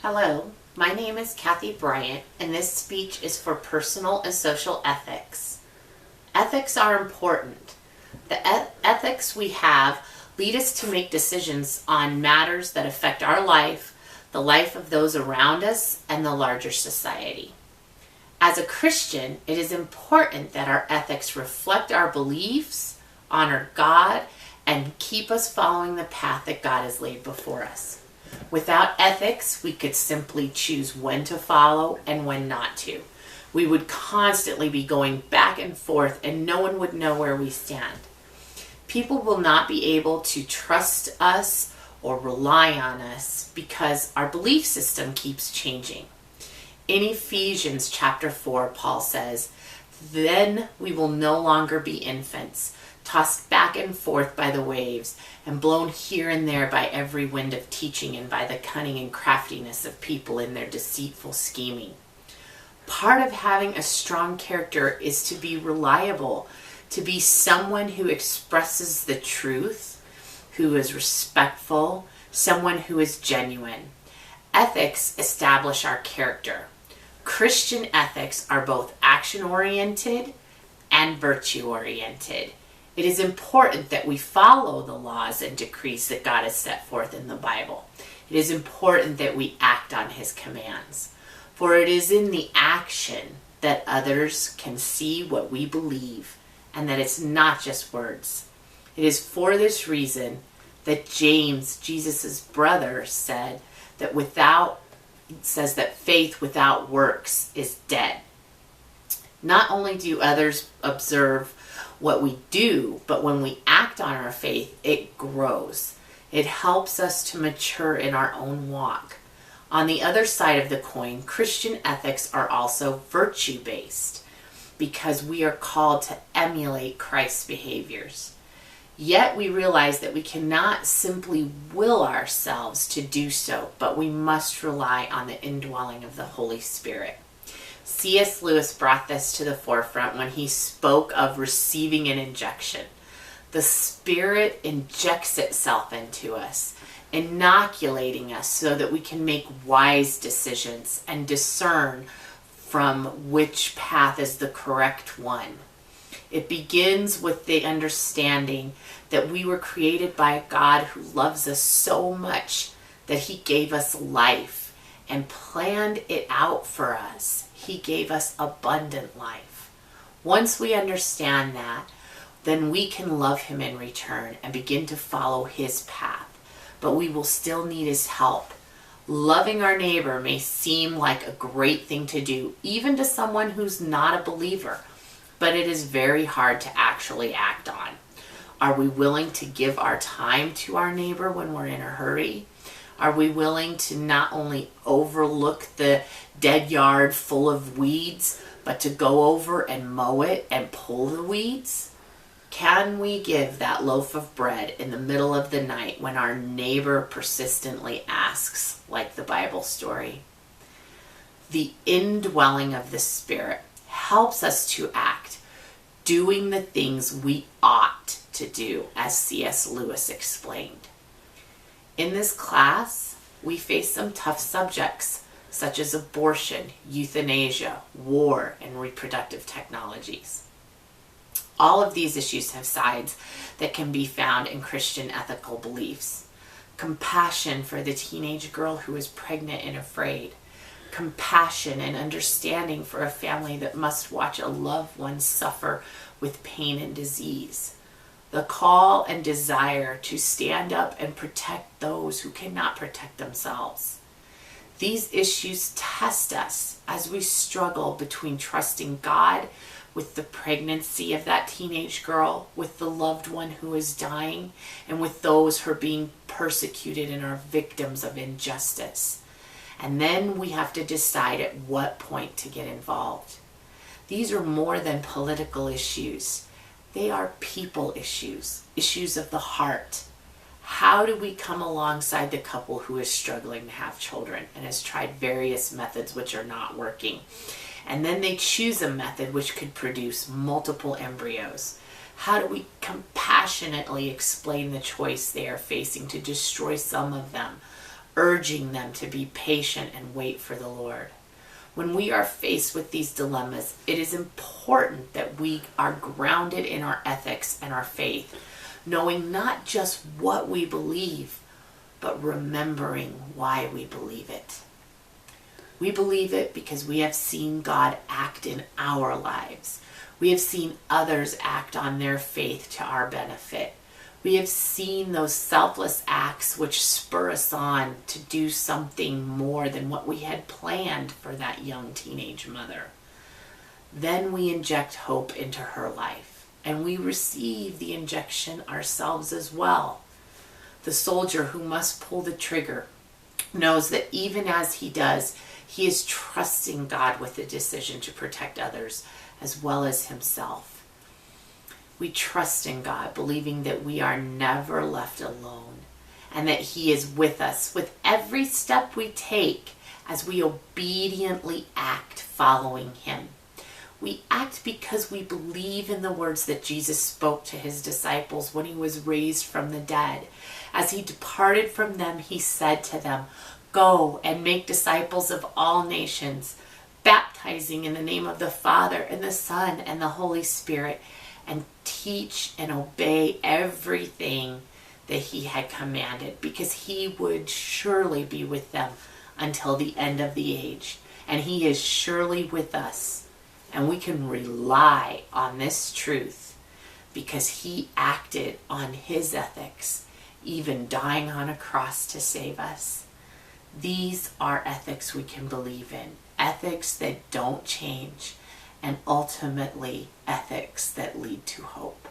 Hello, my name is Kathy Bryant, and this speech is for personal and social ethics. Ethics are important. The ethics we have lead us to make decisions on matters that affect our life, the life of those around us, and the larger society. As a Christian, it is important that our ethics reflect our beliefs, honor God, and keep us following the path that God has laid before us. Without ethics, we could simply choose when to follow and when not to. We would constantly be going back and forth and no one would know where we stand. People will not be able to trust us or rely on us because our belief system keeps changing. In Ephesians chapter 4, Paul says, "Then we will no longer be infants, tossed back and forth by the waves, and blown here and there by every wind of teaching and by the cunning and craftiness of people in their deceitful scheming." Part of having a strong character is to be reliable, to be someone who expresses the truth, who is respectful, someone who is genuine. Ethics establish our character. Christian ethics are both action-oriented and virtue-oriented. It is important that we follow the laws and decrees that God has set forth in the Bible. It is important that we act on His commands. For it is in the action that others can see what we believe and that it's not just words. It is for this reason that James, Jesus' brother, said that faith without works is dead. Not only do others observe what we do, but when we act on our faith, it grows. It helps us to mature in our own walk. On the other side of the coin, Christian ethics are also virtue-based because we are called to emulate Christ's behaviors. Yet we realize that we cannot simply will ourselves to do so, but we must rely on the indwelling of the Holy Spirit. C.S. Lewis brought this to the forefront when he spoke of receiving an injection. The Spirit injects itself into us, inoculating us so that we can make wise decisions and discern from which path is the correct one. It begins with the understanding that we were created by a God who loves us so much that He gave us life and planned it out for us. He gave us abundant life. Once we understand that, then we can love Him in return and begin to follow His path. But we will still need His help. Loving our neighbor may seem like a great thing to do, even to someone who's not a believer, but it is very hard to actually act on. Are we willing to give our time to our neighbor when we're in a hurry? Are we willing to not only overlook the dead yard full of weeds, but to go over and mow it and pull the weeds? Can we give that loaf of bread in the middle of the night when our neighbor persistently asks, like the Bible story? The indwelling of the Spirit helps us to act, doing the things we ought to do, as C.S. Lewis explained. In this class, we face some tough subjects, such as abortion, euthanasia, war, and reproductive technologies. All of these issues have sides that can be found in Christian ethical beliefs. Compassion for the teenage girl who is pregnant and afraid. Compassion and understanding for a family that must watch a loved one suffer with pain and disease. The call and desire to stand up and protect those who cannot protect themselves. These issues test us as we struggle between trusting God with the pregnancy of that teenage girl, with the loved one who is dying, and with those who are being persecuted and are victims of injustice. And then we have to decide at what point to get involved. These are more than political issues. They are people issues, issues of the heart. How do we come alongside the couple who is struggling to have children and has tried various methods which are not working? And then they choose a method which could produce multiple embryos. How do we compassionately explain the choice they are facing to destroy some of them, urging them to be patient and wait for the Lord. When we are faced with these dilemmas, it is important that we are grounded in our ethics and our faith, knowing not just what we believe, but remembering why we believe it. We believe it because we have seen God act in our lives. We have seen others act on their faith to our benefit. We have seen those selfless acts which spur us on to do something more than what we had planned for that young teenage mother. Then we inject hope into her life, and we receive the injection ourselves as well. The soldier who must pull the trigger knows that even as he does, he is trusting God with the decision to protect others as well as himself. We trust in God, believing that we are never left alone and that he is with us with every step we take as we obediently act following him. We act because we believe in the words that Jesus spoke to his disciples when he was raised from the dead. As he departed from them, he said to them, "Go and make disciples of all nations, baptizing in the name of the Father and the Son and the Holy Spirit, and teach and obey everything that he had commanded," because he would surely be with them until the end of the age. And he is surely with us. And we can rely on this truth because he acted on his ethics, even dying on a cross to save us. These are ethics we can believe in, ethics that don't change, and ultimately ethics that lead to hope.